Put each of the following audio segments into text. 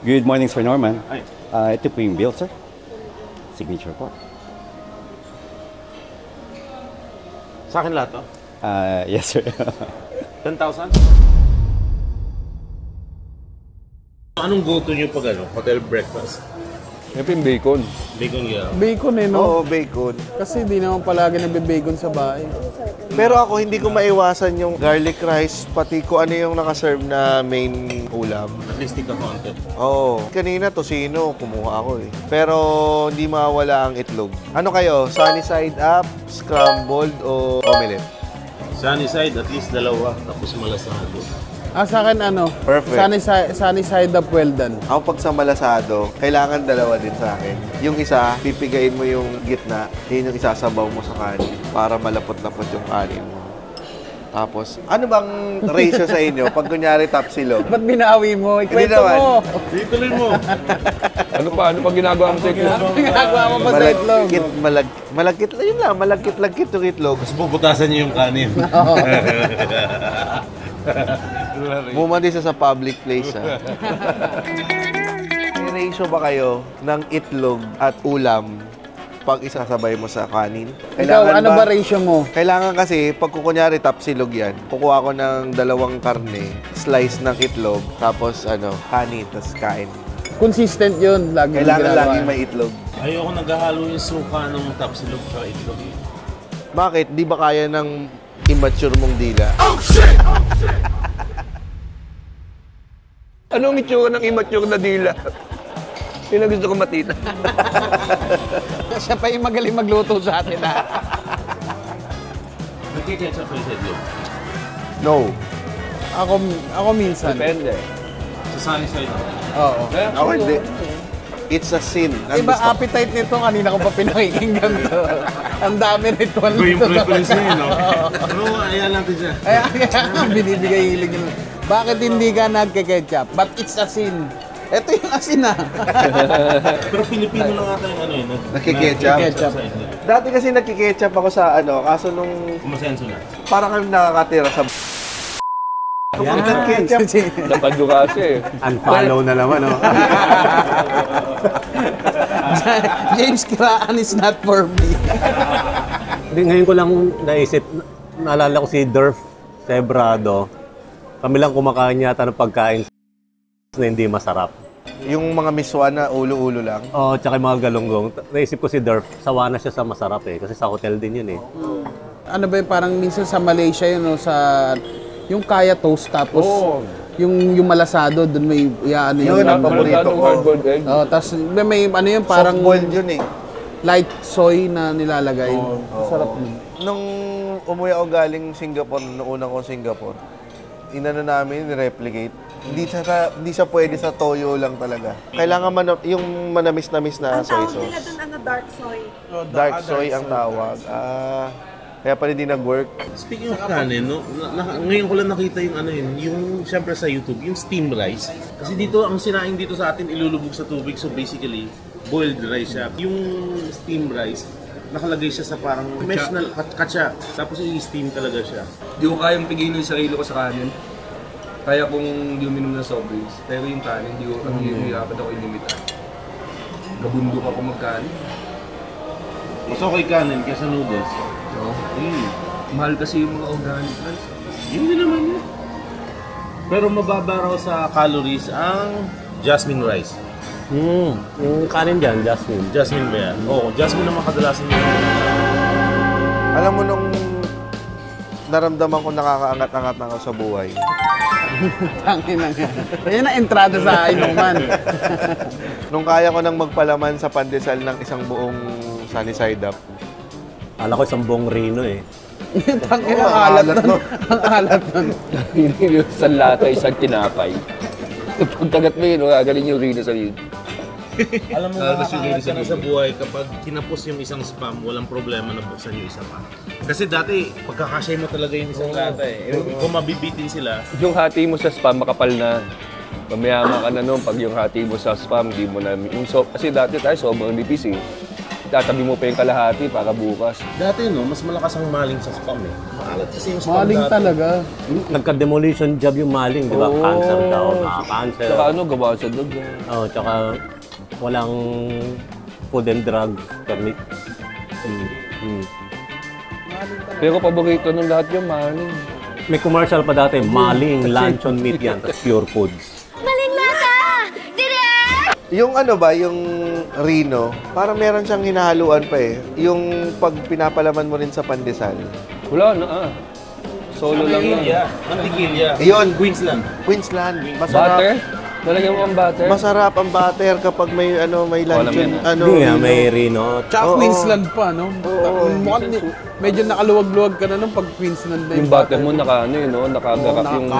Good morning, Sir Norman. Ay. Ito po yung bill, sir. Signature po. Sa akin lahat to? Yes, sir. 10,000? Anong go-to nyo pag hotel breakfast? Siyempre yung bacon. Bacon yeah. Bacon no? Oo, bacon. Kasi di naman palagi nagbe-bacon sa bahay. Pero ako hindi ko maiwasan yung garlic rice, pati ko ano yung nakaserve na main ulam. At least tika konti. Oo. Kanina tosino, kumuha ako eh. Pero hindi mawala ang itlog. Ano kayo? Sunny side up, scrambled o omelette? Sunny side, at least dalawa. Tapos malasado. Sa akin Perfect. sunny side up well done. Ako pag sa malasado, kailangan dalawa din sa akin. Yung isa, pipigain mo yung gitna, yun yung isasabaw mo sa kanin para malapot-lapot yung kanin mo. Tapos, ano bang ratio sa inyo pag kunyari tapsilog? Ba't binawi mo? Ikwento naman. mo. Ituloy mo. Ano pa ginagawa mo sa itlog? Ginagawa mo pa sa itlog? Malagkit lang yun lang. Malagkit yung itlog. Tapos puputasan niyo yung kanin. Bumandi sa public place, ha? May ratio ba kayo ng itlog at ulam pag isasabay mo sa kanin? Ikaw, ano ba ratio mo? Kailangan kasi, pag kukunyari tapsilog yan, kukuha ko ng 2 karne, slice ng itlog, tapos kanin, tapos kain. Consistent yun. Lagi Kailangan laging may itlog. Ayoko naghahalo yung suka ng tapsilog sa itlog. Bakit? Di ba kaya ng immature mong dila? Anong itsura ng immature na dila? Yun ang gusto ko matita. Siya pa yung magaling magluto sa atin, ha? Nagkiketchup kayo sa itlog? No. Ako minsan. Depende. Sa sunny side ako. Oo. Ako hindi. It's a sin. Ang Iba gusto- appetite nito, kanina ko pa pinakikinggan to. Ang dami ritual Iba yung nito. preference niya, no? Pero ayan natin siya. Kaya binibigay hilig nyo. Bakit hindi ka nagke-ketchup? But it's a sin. Ito yung asin, ha? Pero Pilipino lang ata yung Nagkiketchup? Nagkiketchup sa itlog. Dati kasi nagkiketchup ako sa kaso nung Kumasenso na. parang kami nakakatira sa ketchup. Napad nyo kasi. Unfollow na naman, no? James Kiraan is not for me. Ngayon ko lang naisip, naalala ko si Durf Sebrado. Kami lang kumakain yata ng pagkain na hindi masarap. Yung mga miswa na ulo-ulo lang. Oo, tsaka yung mga galunggong. Naisip ko si Durf, sawa na siya sa masarap eh. Kasi sa hotel din yun eh. Ano ba yung parang minsan sa Malaysia yun, no, sa yung kaya toast tapos yung malasado doon may Yun ang paborito ko. Hard-boiled egg. tapos may parang Soft-boiled yun eh. light soy na nilalagay. Sarap nun. Nung umuwi ako galing Singapore, noong unang ko Singapore, inano namin, replicate. Hindi siya pwede sa toyo lang talaga. Kailangan yung manamis-namis na soy Ang tawag sauce. nila doon, dark soy. Dark soy ang tawag. Kaya pala hindi nag-work. Speaking of kanin, no, ngayon ko lang nakita yung yung syempre sa YouTube, yung steam rice. Kasi dito, ang sinaing dito sa atin, ilulubog sa tubig. So basically, boiled rice siya. Yung steam rice, nakalagay siya sa parang mesh na katsa. Tapos i-steam talaga siya. Di ko kayang pigilin yung sarili ko sa kanin. Kaya kung hindi uminom ng soft drinks. Pero yung kanin, hindi ko hihirapan ako ilimitan. Nabundok ako magkanin. Mas okay kanin kaysa noodles. So, mahal kasi yung mga organic rice. Yun din naman yun. Pero mababa raw sa calories ang jasmine rice. Yung kanin dyan, Jasmine. Jasmine ba yan? Oo, jasmine naman kadalasan yun. Alam mo nung naramdaman ko nakakaangat-angat na ako sa buhay. Tangin na nga. Yan ang entrada sa inuman. Nung kaya ko nang magpalaman sa pandesal ng isang buong sunny side up. Alam ko isang buong Rino eh. Tangin ang alat nun. Ang alat nun. Yung sa lata, isang tinapay. Pagtagat mo yun, gagaling yung rino sa yun. Alam mo, makakaangat ka na sa buhay kapag kinapos yung isang spam, walang problema na buksan yung isa pa. Kasi dati, pagkakasya mo talaga yung isang lata eh. Kung mabibitin sila, Yung hati mo sa spam, makapal na. Mamayama ka na nun pag yung hati mo sa spam, di mo na... kasi dati tayo sobrang nipis eh. itatabi mo pa yung kalahati para bukas. Dati no, mas malakas ang maling sa spam eh. Maalat kasi yung spam Maling dati. talaga. Nagka-demolition job yung maling, di ba? Oo. Cancer daw, cancer. Saka ano, gawa sa dog. Oh, tsaka walang food and drug permit. Pero paborito ng lahat yung maling. May commercial pa dati, maling, luncheon meat yan, tapos pure foods. Yung ano ba, yung Rino, parang meron siyang hinahaluan pa eh. Yung pag pinapalaman mo rin sa pandesal. Wala na Solo lang yun. Mantikilya. Yun. Queensland. Queensland, Butter? masarap. Lalagyan mo ang butter? Masarap ang butter kapag may may luncheon. yan, Ano, Hindi nga, Rino. may Rino. Tsaka Oo. Queensland pa, no? Mukhang medyo nakaluwag-luwag ka na nung pag Queensland na Yung butter mo nakagarap yung...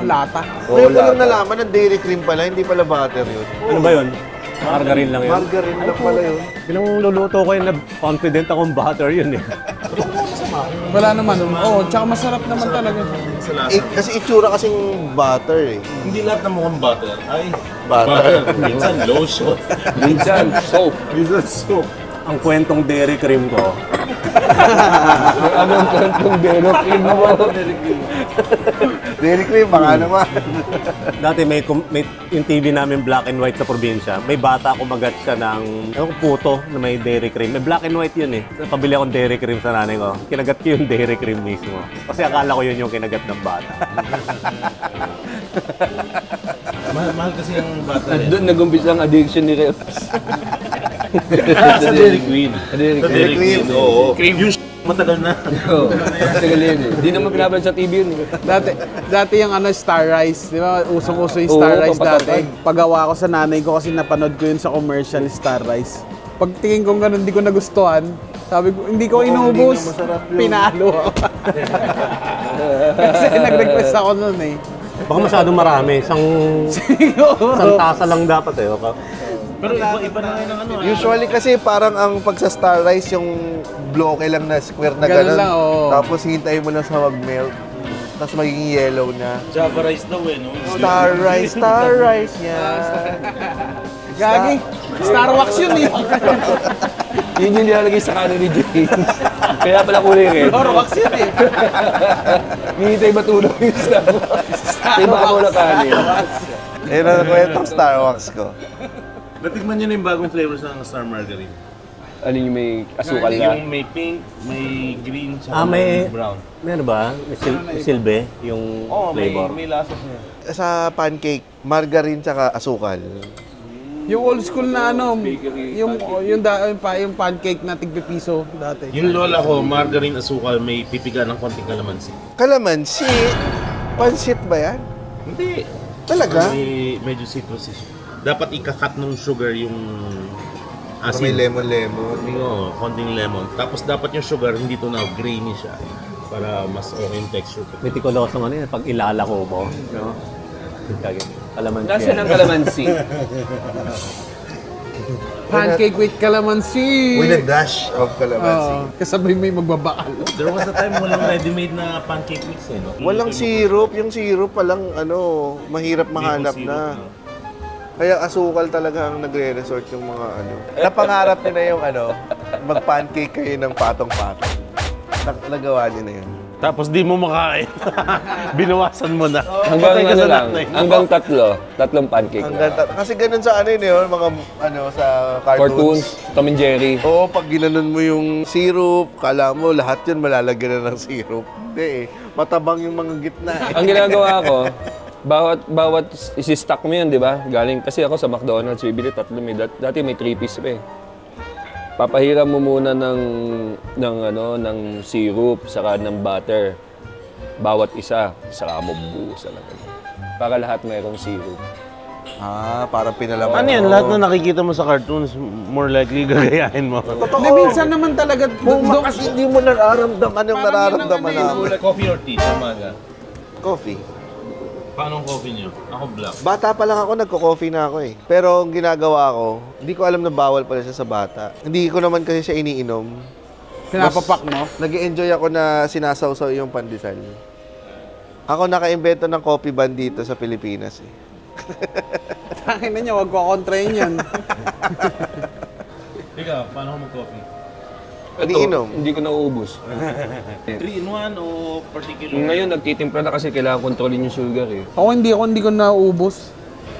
lata. Ngayon ko lang nalaman ng dairy cream pala, hindi pala butter yun. Ano ba yun? Margarine lang yun. Margarine lang pala yun. Bilang luluto ko yun, confident akong butter yun eh. Wala naman. Tsaka masarap naman talaga. Sa lasa. Kasi itsura kasing butter eh. Hindi lahat ng mukhang butter ay Butter. Minsan lotion. Minsan, soap. Minsan soap. Ang kwentong dairy cream ko, Anong kantong dero cream mo? Dairy cream, baka naman. dati may yung TV namin black and white sa probinsya. May bata kumagat siya ng puto na may dairy cream. May black and white yun eh. Pabili akong dairy cream sa nanay ko. Kinagat ko yung dairy cream mismo. Kasi akala ko yun yung kinagat ng bata. Mahal kasi yung butter eh. Doon nag-umpisa ang addiction ni Reps. Sa Dairy Queen. Sa Dairy Queen, oo. Yung matagal na. Oo, matagal yun eh. Di naman pinapanood sa TV yun eh. Dati yung Star Rice, di ba? Usong-uso yung Oo, Star Rice pampatapad. dati. Pagawa ko sa nanay ko kasi napanood ko yun sa commercial Star Rice. Pag tingin kong ganun, hindi ko nagustuhan. Sabi ko, hindi ko inubos. hindi na masarap yun. Pinalo ako. Kasi nag-request ako nun eh. Baka masyadong marami. Isang tasa lang dapat eh. Pero iba na ngayon ang ano. Usually kasi parang ang pagsa Star Rice yung bloke lang na square na Ganun gano'n. lang, oo. Tapos hintayin mo lang sa mag-melt. Tapos magiging yellow na. Java rice daw eh, no? Star Rice yan. Gagi, Star Wax yun eh. Yun yung nilalagay sa kanin ni James. Kaya pala kulay red. Star Wax yun eh. Hihintay matulog yung Star Wars. Iba ako na kanin. Ayun ang kwentong Star Wax ko. Natikman niyo na yung bagong flavors ng Star Margarine. Ano yung may asukal na? Yung may pink, may green, tsaka May brown. May ano ba? May silbe yung flavor. May lasas niya. Sa pancake, margarine tsaka asukal. Yung old school na yung pancake na tigpipiso dati. Yung lola ko, margarine asukal, may pipiga ng konting kalamansi. Kalamansi, pansit ba yan? Hindi. Talaga? May medyo citrus siya. Dapat ikakat ng sugar yung asin. May lemon-lemon. Konting lemon. Tapos dapat yung sugar, hindi to na grainy siya. Para mas okay yung texture. May tikolosong ano yun, pag ilalako mo. No? Kalamansi. Nasaan ang kalamansi? Pancake with calamansi. With a dash of calamansi. Kasabay may magbabakal. There was a time walang ready-made na pancake mix eh, no? Walang syrup. Yung syrup palang mahirap mahanap Maple syrup, na. no? Kaya asukal talaga ang nagre-resort yung mga Napangarap niyo na yung mag-pancake kayo ng patong-patong. Nagawa niyo na yun. Tapos di mo makain. Binawasan mo na. Hanggang ano lang, hanggang tatlong pancake. Kasi ganun sa yun, mga sa Cartoons, Tom and Jerry. Oo, pag ginanon mo yung syrup, kala mo lahat yun malalagyan na ng syrup. Hindi eh. Matabang yung mga gitna eh. Ang ginagawa ko, bawat isi-stock mo yun, di ba? Galing kasi ako sa McDonald's, bibili tatlo. Dati may 3-piece pa eh. Papahiram mo muna ng syrup, saka ng butter. Bawat isa, saka mo buusan na ganun. Para lahat mayroong syrup. Parang pinalaman. Ano yan? Lahat na nakikita mo sa cartoons, more likely gagayahin mo. Hindi, minsan naman talaga. Kasi hindi mo nararamdaman yung nararamdaman namin. Coffee or tea sa umaga? Coffee. Paano ang coffee niyo? Ako black. Bata pa lang ako, nagko-coffee na ako eh. Pero ang ginagawa ko, hindi ko alam na bawal pala siya sa bata. Hindi ko naman kasi siya iniinom. Pinapapak mo? Nag-enjoy ako na sinasawsaw yung pandesal. Ako naka-invento ng coffee ban dito sa Pilipinas eh. Takin na niya, wag ko kontrahin yan. Ikaw, paano ka mag-coffee? Iniinom. Hindi ko nauubos. 3-in-1 o particular? Ngayon, nagtitimpla na kasi kailangan kontrolin yung sugar eh. Ako hindi ko nauubos.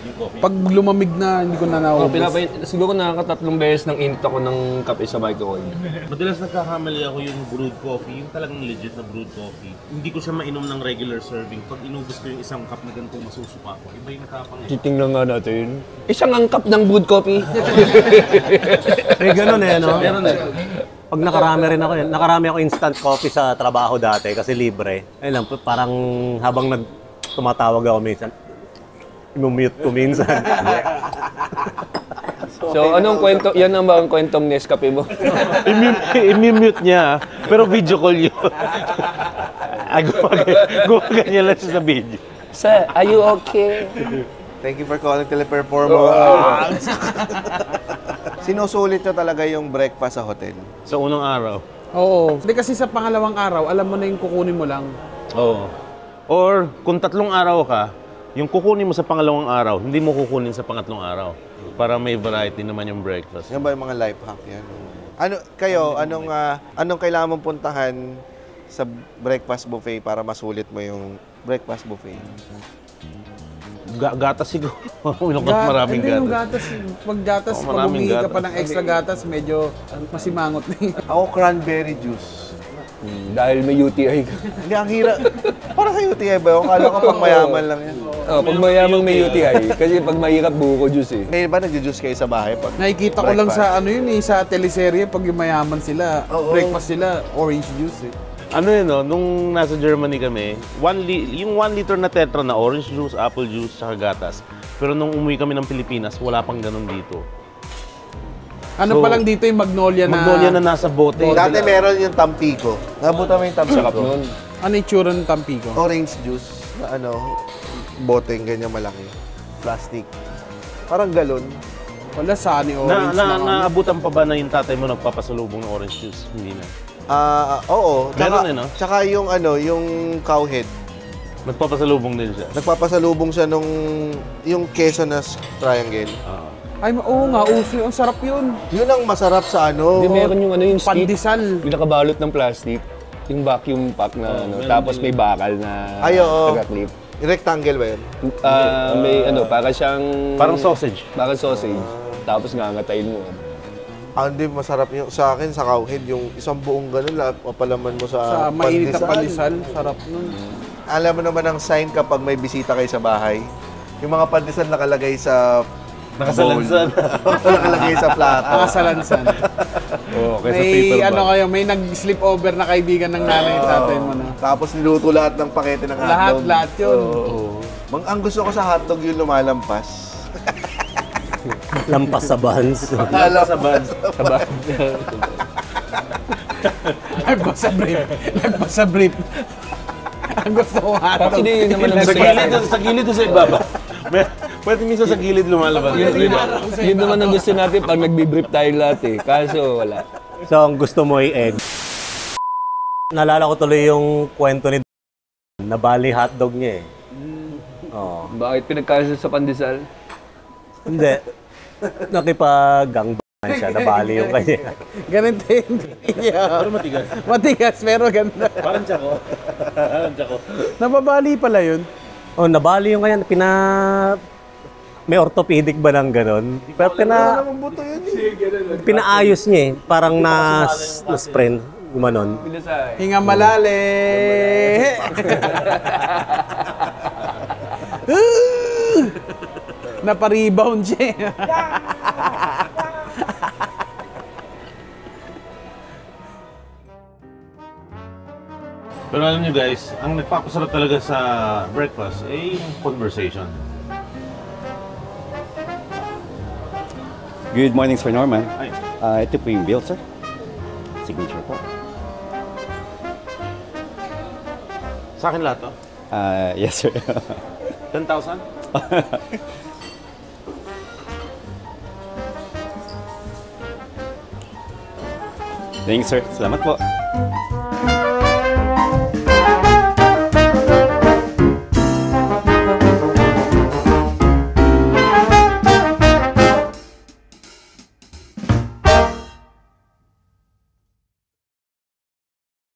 Yung coffee? Pag lumamig na, hindi ko na Oh, nauubos. siguro nakakatatlong beses nang init ako ng kape sa microwave. Madalas nagkakamali ako yung brewed coffee, yung talagang legit na brewed coffee. Hindi ko siya mainom ng regular serving. Pag inubos ko yung isang cup na ganito, masusuka ko. Iba yung tapang eh. Titingnan nga natin. Isang angkap ng brewed coffee. May ganun eh, no? Meron eh. Pag nakarami ako instant coffee sa trabaho dati kasi libre. Ayun lang, parang habang tumatawag ako minsan, mute ko minsan. So, anong kwento? Yan ang bang kwentong Nescafe mo? I-mute niya, pero video call yun. Gumaganyan lang siya sa video. Sir, are you okay? Thank you for calling Teleperformo. Sinusulit nyo talaga yung breakfast sa hotel. Sa unang araw. Oo. Hindi kasi sa pangalawang araw, alam mo na yung kukunin mo lang. Oo. Or kung 3 araw ka, yung kukunin mo sa pangalawang araw, hindi mo kukunin sa pangatlong araw. Para may variety naman yung breakfast. Yan ba yung mga life hack yan? Anong kailangan mong puntahan sa breakfast buffet para masulit mo yung breakfast buffet? Gatas siguro. Maraming Hindi yung gatas. Pag gatas, Oo, pag maraming humingi ka pa gatas. ng extra gatas, medyo masimangot na yun. Ako, cranberry juice. Dahil may UTI ka. Hindi, ang hirap. Para sa UTI ba yun? Kala ko pang mayaman lang yan. Oh, pag mayamang may UTI. Kasi pag mahirap, buko juice eh. Ngayon ba nag-juice kayo sa bahay? Pag Nakikita ko lang breakfast? sa sa teleserye, pag yung mayaman sila, breakfast sila, orange juice eh. Ano yun, no? Nung nasa Germany kami, yung 1 liter na tetra na orange juice, apple juice, saka gatas. Pero nung umuwi kami ng Pilipinas, wala pang ganun dito. Ano pa lang dito yung Magnolia na... Magnolia na nasa bote. Dati meron yung Tampico. Nabutan mo yung Sarap Tampico? nun. Ano yung tsura ng Tampico? Orange juice na boteng ganyan malaki. Plastic. Parang galon. Wala, sunny orange na. Naabutan pa ba na yung tatay mo nagpapasalubong ng orange juice? Hindi na. Oo. Meron no? Tsaka yung yung cowhead. Nagpapasalubong din siya. Nagpapasalubong siya yung queso na triangle. Ay, oo nga, uso yun. Ang sarap yun. Yun ang masarap sa Hindi, meron yung yung stick. Pandesal. Yung nakabalot ng plastic. Yung vacuum pack na tapos may bakal na Ay, oo. taga-clip. Rectangle ba yun? May para siyang... Parang sausage. Parang sausage. Tapos ngangatayin mo. Hindi, masarap yung sa akin, sa cowhead, yung isang buong ganun, mapalaman mo Sa mainit na pandesal. Sarap nun. Alam mo naman ang sign kapag may bisita kayo sa bahay. Yung mga pandesal nakalagay sa Nakasalansan. nakalagay sa plato. Nakasalansan. Oo, May may nag-sleep over na kaibigan ng nanay at tatay mo na. Tapos niluto lahat ng pakete ng hotdog. Lahat yun. Ang gusto ko sa hotdog yung lumalampas. Lampas sa buns. Sa buns. Nagpas sa brief. Ang gusto ko hotdog. Actually, yun naman ang Sa gilid o sa ibaba? Pwede minsan sa gilid lumalabas. Yun naman ang gusto natin pag nagbi-brief tayo lahat eh. Kaso wala. So, ang gusto mo ay egg. Naalala ko tuloy yung kwento ni nabali hotdog niya eh. Oo. Bakit pinagkasa sa pandesal? Hindi. Nakipag-gangbang siya, nabali yung kanya. Ganito yun. Pero matigas. Matigas, pero ganda. Parang tsako. Nababali pala yun. Oh, nabali yung kanya. May orthopedic ba ng ganon? Pero pinaayos niya eh. Parang na-sprain. Gumanon. Hinga malalim. Naparebound siya. Pero alam nyo guys, ang nagpapasarap talaga sa breakfast ay yung conversation. Good morning, Sir Norman. Ay, Ito po yung bill, sir. Signature po. sa akin lahat to? Yes, sir. 10,000? Thanks, sir. Salamat po.